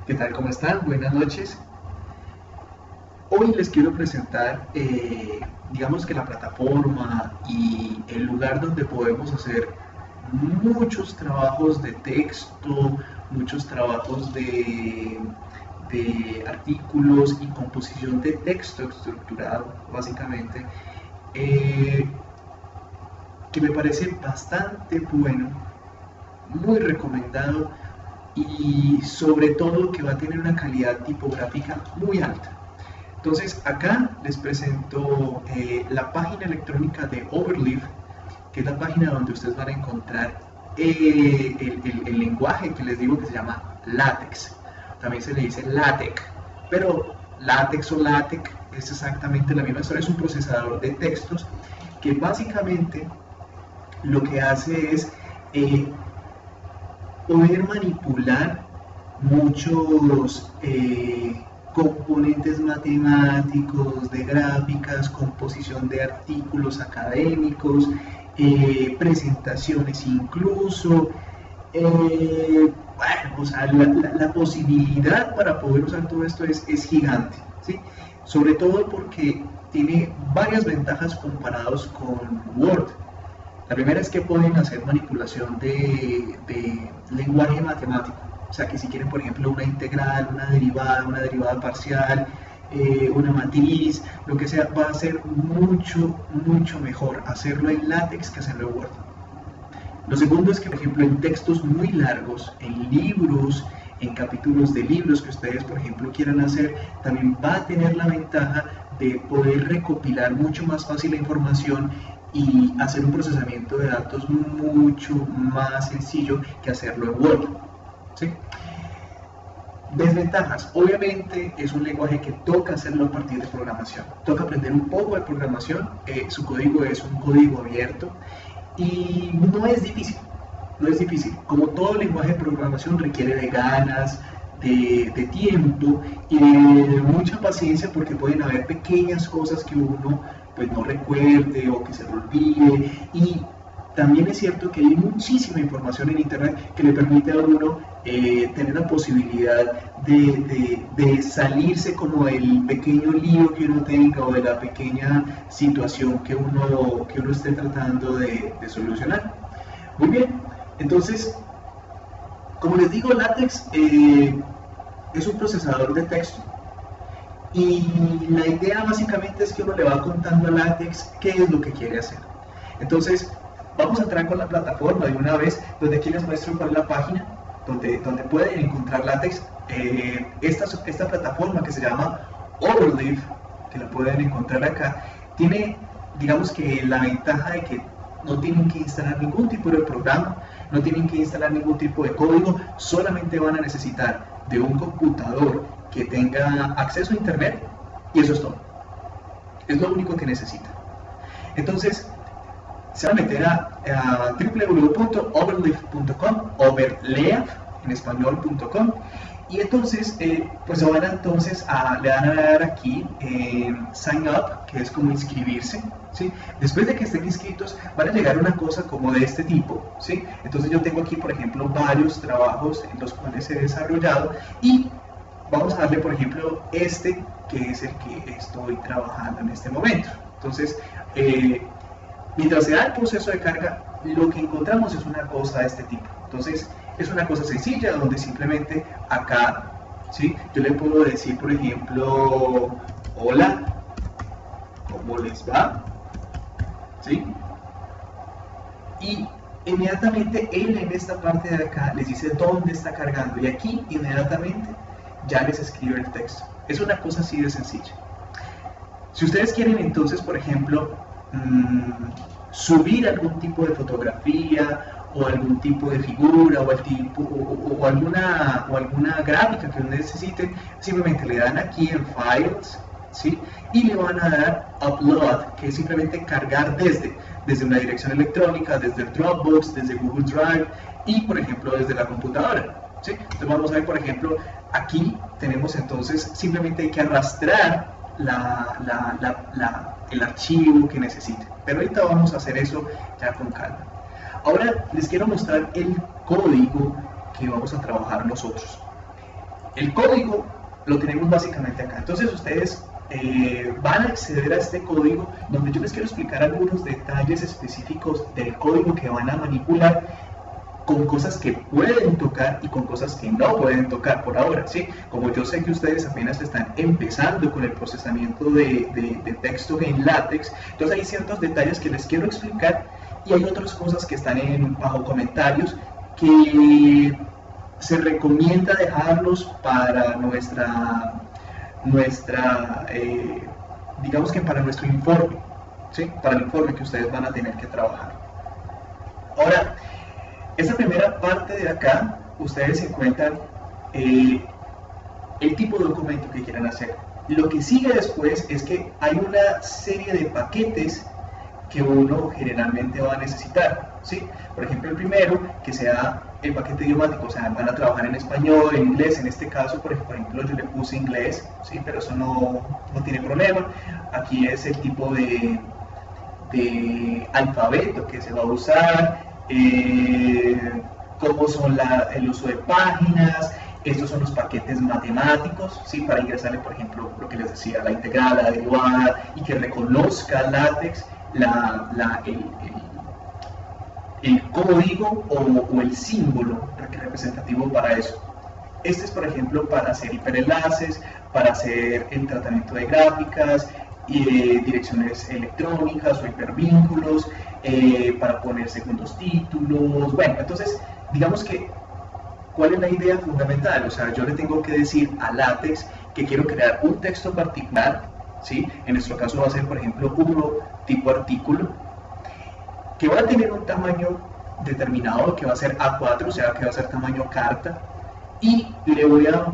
¿Qué tal? ¿Cómo están? Buenas noches. Hoy les quiero presentar, digamos que la plataforma y el lugar donde podemos hacer muchos trabajos de texto, muchos trabajos de artículos y composición de texto estructurado, básicamente, eh, que me parece bastante bueno, muy recomendado y sobre todo que va a tener una calidad tipográfica muy alta. Entonces acá les presento la página electrónica de Overleaf, que es la página donde ustedes van a encontrar el lenguaje que les digo que se llama LaTeX. También se le dice LaTeX, pero LaTeX o LaTeX es exactamente la misma historia, es un procesador de textos que básicamente lo que hace es poder manipular muchos componentes matemáticos, de gráficas, composición de artículos académicos, presentaciones incluso. Bueno, o sea, la posibilidad para poder usar todo esto es gigante, ¿sí? Sobre todo porque tiene varias ventajas comparados con Word. La primera es que pueden hacer manipulación de lenguaje matemático. O sea, que si quieren, por ejemplo, una integral, una derivada parcial, una matriz, lo que sea, va a ser mucho, mucho mejor hacerlo en LaTeX que hacerlo en Word. Lo segundo es que, por ejemplo, en textos muy largos, en libros, en capítulos de libros que ustedes, por ejemplo, quieran hacer, también va a tener la ventaja de poder recopilar mucho más fácil la información y hacer un procesamiento de datos mucho más sencillo que hacerlo en Word, ¿sí? Desventajas. Obviamente es un lenguaje que toca hacerlo a partir de programación. Toca aprender un poco de programación. Su código es un código abierto y no es difícil. No es difícil. Como todo lenguaje de programación requiere de ganas, de tiempo y de mucha paciencia, porque pueden haber pequeñas cosas que uno pues no recuerde o que se le olvide. Y también es cierto que hay muchísima información en internet que le permite a uno tener la posibilidad de salirse como del pequeño lío que uno tenga o de la pequeña situación que uno esté tratando de solucionar. Muy bien, entonces, como les digo, LaTeX es un procesador de texto y la idea básicamente es que uno le va contando a LaTeX qué es lo que quiere hacer. Entonces, vamos a entrar con la plataforma de una vez, donde aquí les muestro cuál es la página, donde pueden encontrar LaTeX. Esta plataforma que se llama Overleaf, que la pueden encontrar acá, tiene, digamos que la ventaja de que no tienen que instalar ningún tipo de programa, no tienen que instalar ningún tipo de código, solamente van a necesitar de un computador que tenga acceso a internet y eso es todo. Es lo único que necesitan. Entonces, se van a meter a www.overleaf.com, overleaf en español.com, y entonces pues se van a, le van a dar aquí sign up, que es como inscribirse, ¿sí? Después de que estén inscritos van a llegar una cosa como de este tipo, ¿sí? Entonces yo tengo aquí, por ejemplo, varios trabajos en los cuales he desarrollado y vamos a darle, por ejemplo, este que es el que estoy trabajando en este momento. Entonces, mientras se da el proceso de carga, lo que encontramos es una cosa de este tipo. Entonces, es una cosa sencilla donde simplemente acá, ¿sí? Yo le puedo decir, por ejemplo, hola, ¿cómo les va? ¿Sí? Y inmediatamente él en esta parte de acá les dice dónde está cargando y aquí inmediatamente ya les escribe el texto. Es una cosa así de sencilla. Si ustedes quieren entonces, por ejemplo, subir algún tipo de fotografía o algún tipo de figura o alguna gráfica que necesiten, simplemente le dan aquí en Files, ¿sí? Y le van a dar Upload, que es simplemente cargar desde una dirección electrónica, desde el Dropbox, desde Google Drive y, por ejemplo, desde la computadora, ¿sí? Entonces vamos a ver, por ejemplo, aquí tenemos entonces, simplemente hay que arrastrar el archivo que necesite. Pero ahorita vamos a hacer eso ya con calma. Ahora les quiero mostrar el código que vamos a trabajar nosotros. El código lo tenemos básicamente acá. Entonces ustedes van a acceder a este código donde yo les quiero explicar algunos detalles específicos del código que van a manipular, con cosas que pueden tocar y con cosas que no pueden tocar por ahora, ¿sí? Como yo sé que ustedes apenas están empezando con el procesamiento de texto en LaTeX, entonces hay ciertos detalles que les quiero explicar y hay otras cosas que están bajo comentarios que se recomienda dejarlos para digamos que para nuestro informe, ¿sí? Para el informe que ustedes van a tener que trabajar. Ahora, esta primera parte de acá, ustedes encuentran el tipo de documento que quieran hacer. Lo que sigue después es que hay una serie de paquetes que uno generalmente va a necesitar, ¿sí? Por ejemplo, el primero, que sea el paquete idiomático, o sea, van a trabajar en español, en inglés, en este caso, por ejemplo, yo le puse inglés, ¿sí? Pero eso no tiene problema. Aquí es el tipo de alfabeto que se va a usar, cómo son el uso de páginas. Estos son los paquetes matemáticos, ¿sí? Para ingresarle, por ejemplo, lo que les decía, la integral, la derivada, y que reconozca LaTeX el código o el símbolo representativo para eso. Este es, por ejemplo, para hacer hiperenlaces, para hacer el tratamiento de gráficas, direcciones electrónicas o hipervínculos, para poner segundos títulos. Bueno, entonces, digamos que, ¿cuál es la idea fundamental? O sea, yo le tengo que decir a LaTeX que quiero crear un texto particular, ¿sí? En nuestro caso va a ser, por ejemplo, uno tipo artículo, que va a tener un tamaño determinado, que va a ser A4, o sea, que va a ser tamaño carta, y le voy a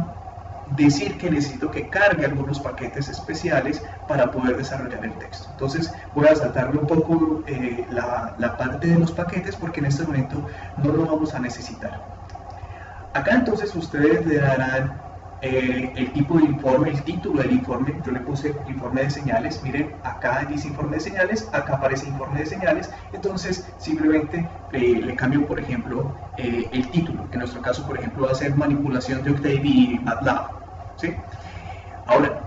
decir que necesito que cargue algunos paquetes especiales para poder desarrollar el texto. Entonces voy a saltarme un poco la parte de los paquetes porque en este momento no lo vamos a necesitar. Acá entonces ustedes le darán el tipo de informe, el título del informe. Yo le puse informe de señales. Miren, acá dice informe de señales, acá aparece informe de señales. Entonces simplemente le cambio, por ejemplo, el título, que en nuestro caso, por ejemplo, va a ser manipulación de Octave y MATLAB, ¿sí? Ahora,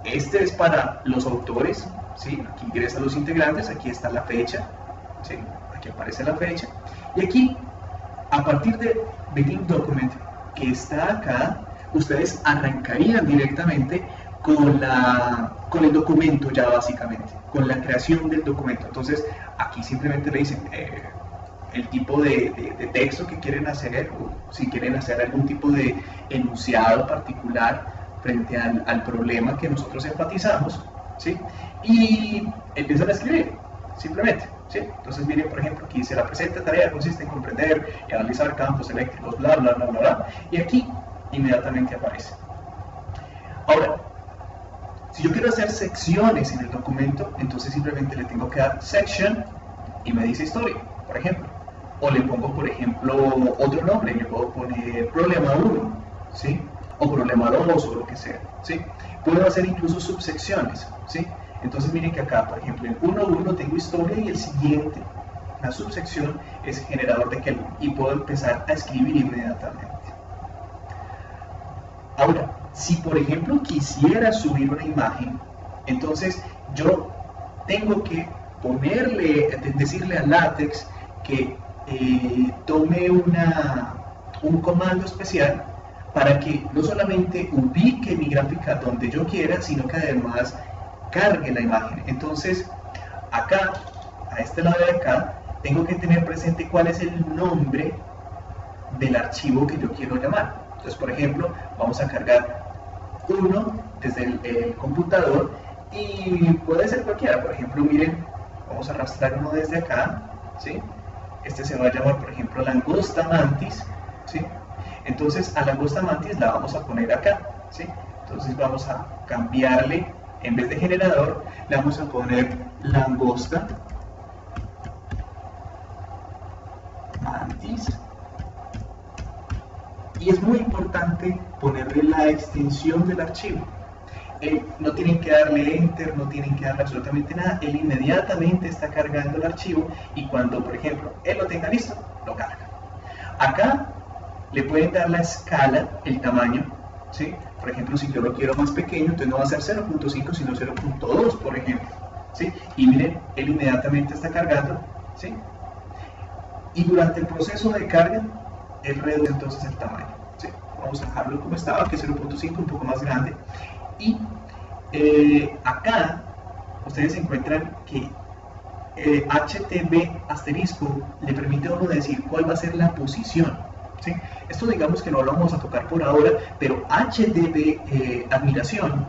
este es para los autores, ¿sí? Aquí ingresan los integrantes, aquí está la fecha, ¿sí? Aquí aparece la fecha, y aquí, a partir de Begin Document, que está acá, ustedes arrancarían directamente con el documento ya básicamente, con la creación del documento. Entonces aquí simplemente le dicen el tipo de texto que quieren hacer, o si quieren hacer algún tipo de enunciado particular frente al problema que nosotros enfatizamos, ¿sí? Y empiezan a escribir, simplemente, ¿sí? Entonces viene, por ejemplo, aquí dice: la presente tarea consiste en comprender y analizar campos eléctricos, bla, bla, bla, bla, bla, y aquí inmediatamente aparece. Ahora, si yo quiero hacer secciones en el documento, entonces simplemente le tengo que dar section y me dice historia, por ejemplo. O le pongo, por ejemplo, otro nombre, le puedo poner problema 1, ¿sí? O problema 2 o lo que sea, ¿sí? Puedo hacer incluso subsecciones, ¿sí? Entonces miren que acá, por ejemplo, en 1.1 tengo historia y el siguiente, la subsección, es generador de Kelvin y puedo empezar a escribir inmediatamente. Ahora, si por ejemplo quisiera subir una imagen, entonces yo tengo que decirle a LaTeX que tome un comando especial para que no solamente ubique mi gráfica donde yo quiera, sino que además cargue la imagen. Entonces acá, a este lado de acá, tengo que tener presente cuál es el nombre del archivo que yo quiero llamar. Entonces, por ejemplo, vamos a cargar uno desde el computador y puede ser cualquiera. Por ejemplo, miren, vamos a arrastrar uno desde acá, ¿sí? Este se va a llamar, por ejemplo, langosta mantis, ¿sí? Entonces a langosta mantis la vamos a poner acá, ¿sí? Entonces vamos a cambiarle, en vez de generador, le vamos a poner langosta mantis. Y es muy importante ponerle la extensión del archivo. No tienen que darle enter, no tienen que darle absolutamente nada. Él inmediatamente está cargando el archivo y cuando, por ejemplo, él lo tenga listo, lo carga. Acá le pueden dar la escala, el tamaño, ¿sí? Por ejemplo, si yo lo quiero más pequeño, entonces no va a ser 0.5 sino 0.2, por ejemplo, ¿sí? Y miren, él inmediatamente está cargando, ¿sí? Y durante el proceso de carga, él reduce entonces el tamaño, ¿sí? Vamos a dejarlo como estaba, que es 0.5, un poco más grande. Y acá ustedes encuentran que HTB asterisco le permite a uno decir cuál va a ser la posición, ¿sí? Esto digamos que no lo vamos a tocar por ahora, pero HTB admiración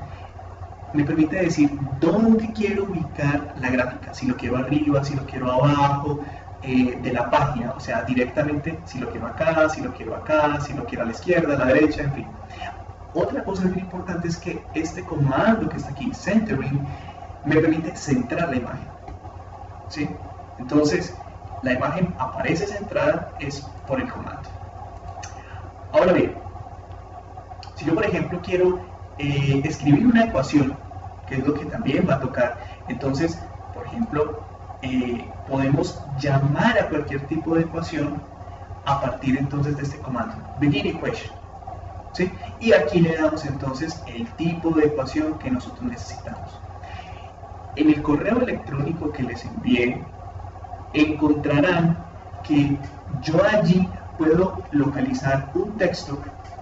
me permite decir dónde quiero ubicar la gráfica, si lo quiero arriba, si lo quiero abajo de la página, o sea, directamente si lo quiero acá, si lo quiero acá, si lo quiero a la izquierda, a la derecha, en fin. Otra cosa muy importante es que este comando que está aquí, centering, me permite centrar la imagen, ¿sí? Entonces, la imagen aparece centrada es por el comando. Ahora bien, si yo por ejemplo quiero escribir una ecuación, que es lo que también va a tocar, entonces, por ejemplo, podemos llamar a cualquier tipo de ecuación a partir entonces de este comando, begin equation, ¿sí? Y aquí le damos entonces el tipo de ecuación que nosotros necesitamos. En el correo electrónico que les envié, encontrarán que yo allí puedo localizar un texto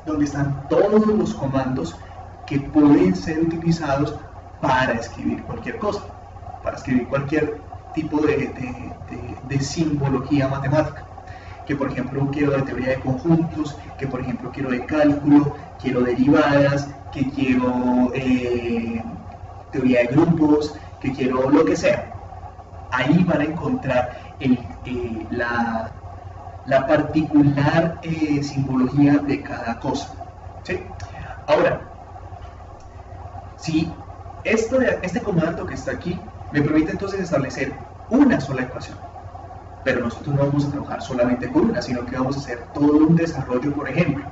donde están todos los comandos que pueden ser utilizados para escribir cualquier cosa, para escribir cualquier tipo de simbología matemática. Que por ejemplo quiero de teoría de conjuntos, que por ejemplo quiero de cálculo, quiero derivadas, que quiero teoría de grupos, que quiero lo que sea. Ahí van a encontrar la particular simbología de cada cosa, ¿sí? Ahora, si este comando que está aquí me permite entonces establecer una sola ecuación, pero nosotros no vamos a trabajar solamente con una, sino que vamos a hacer todo un desarrollo, por ejemplo,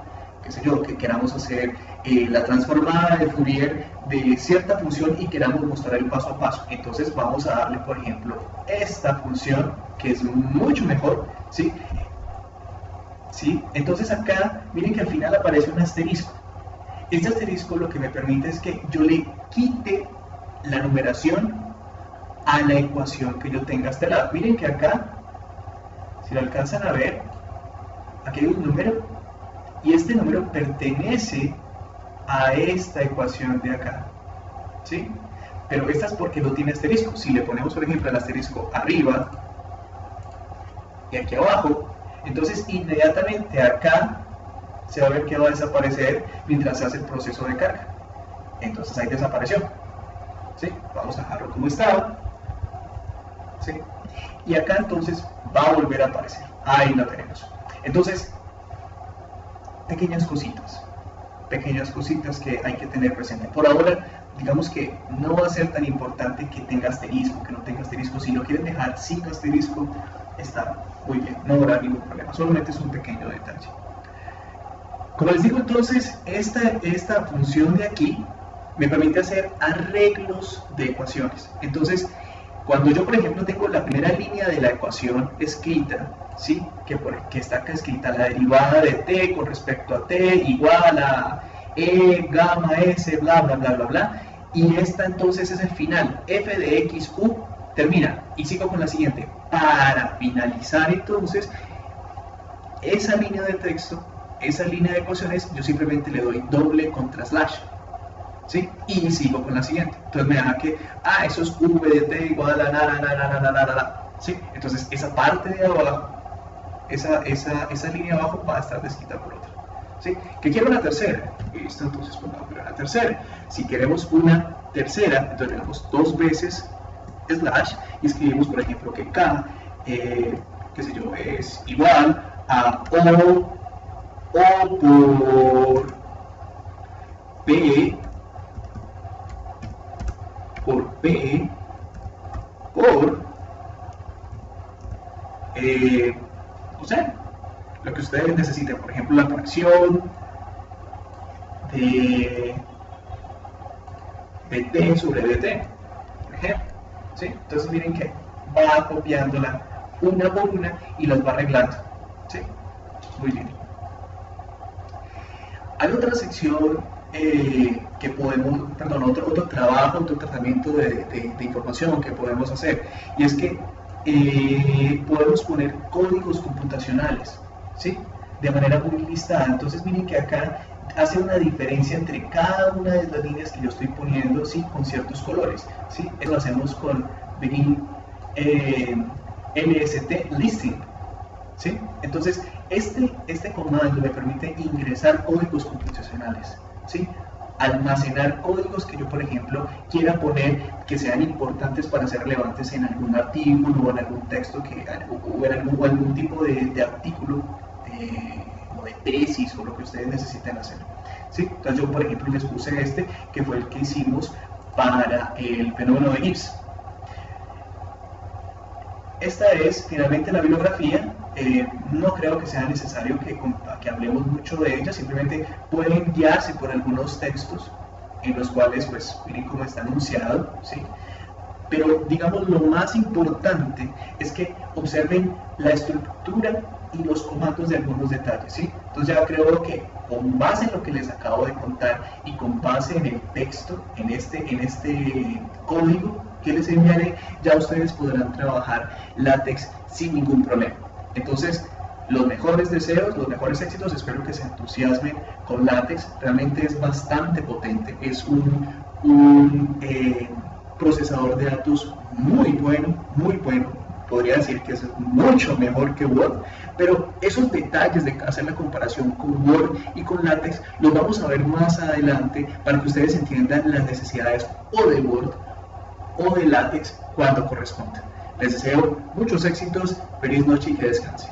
qué sé yo, que queramos hacer la transformada de Fourier de cierta función y queramos mostrar el paso a paso. Entonces vamos a darle, por ejemplo, esta función, que es mucho mejor, ¿sí? ¿Sí? Entonces acá, miren que al final aparece un asterisco. Este asterisco lo que me permite es que yo le quite la numeración a la ecuación que yo tenga a este lado. Miren que acá, si lo alcanzan a ver, aquí hay un número y este número pertenece a esta ecuación de acá, ¿sí? Pero esta es porque no tiene asterisco. Si le ponemos, por ejemplo, el asterisco arriba y aquí abajo, entonces inmediatamente acá se va a ver que va a desaparecer mientras se hace el proceso de carga. Entonces ahí desapareció, ¿sí? Vamos a dejarlo como estaba, ¿sí? Y acá entonces va a volver a aparecer. Ahí lo tenemos. Entonces, pequeñas cositas que hay que tener presente. Por ahora, digamos que no va a ser tan importante que tenga asterisco, que no tenga asterisco. Si lo quieren dejar sin asterisco, está muy bien, no habrá ningún problema. Solamente es un pequeño detalle. Como les digo, entonces, esta función de aquí me permite hacer arreglos de ecuaciones. Entonces, cuando yo, por ejemplo, tengo la primera línea de la ecuación escrita, ¿sí? que está acá escrita la derivada de t con respecto a t igual a e, gamma, s, bla, bla, bla, bla, bla, y esta entonces es el final, f de x, u, termina, y sigo con la siguiente. Para finalizar entonces esa línea de texto, esa línea de ecuaciones, yo simplemente le doy doble contra slash, ¿sí? Y sigo con la siguiente. Entonces me da que, eso es v de t igual a la, ¿sí? Entonces esa parte de abajo, esa línea de abajo va a estar descrita por otra, ¿sí? ¿Qué quiero una tercera? Listo, entonces pongamos una tercera. Si queremos una tercera, entonces le damos dos veces slash y escribimos, por ejemplo, que k, qué sé yo, es igual a o por p por o sea, lo que ustedes necesiten, por ejemplo, la fracción de t sobre dt, por ejemplo, ¿sí? Entonces miren que va copiándola una por una y las va arreglando, ¿sí? Muy bien. Hay otra sección que podemos, perdón, otro trabajo, otro tratamiento de información que podemos hacer, y es que podemos poner códigos computacionales, ¿sí? De manera muy listada. Entonces miren que acá hace una diferencia entre cada una de las líneas que yo estoy poniendo, ¿sí? Con ciertos colores, ¿sí? Eso lo hacemos con begin lst listing, ¿sí? Entonces este comando me permite ingresar códigos computacionales, ¿sí? Almacenar códigos que yo, por ejemplo, quiera poner que sean importantes para ser relevantes en algún artículo o en algún texto o en algún tipo de artículo o de tesis o lo que ustedes necesiten hacer, ¿sí? Entonces yo, por ejemplo, les puse este que fue el que hicimos para el fenómeno de Gibbs. Esta es finalmente la bibliografía. No creo que sea necesario que hablemos mucho de ella, simplemente pueden guiarse por algunos textos en los cuales, pues, miren cómo está anunciado, ¿sí? Pero, digamos, lo más importante es que observen la estructura y los comandos de algunos detalles, ¿sí? Entonces ya creo que con base en lo que les acabo de contar y con base en el texto, en este código que les enviaré, ya ustedes podrán trabajar LaTeX sin ningún problema. Entonces, los mejores deseos, los mejores éxitos, espero que se entusiasmen con LaTeX. Realmente es bastante potente, es un procesador de datos muy bueno, podría decir que es mucho mejor que Word, pero esos detalles de hacer la comparación con Word y con LaTeX los vamos a ver más adelante para que ustedes entiendan las necesidades o de Word o de LaTeX cuando corresponda. Les deseo muchos éxitos, feliz noche y que descansen.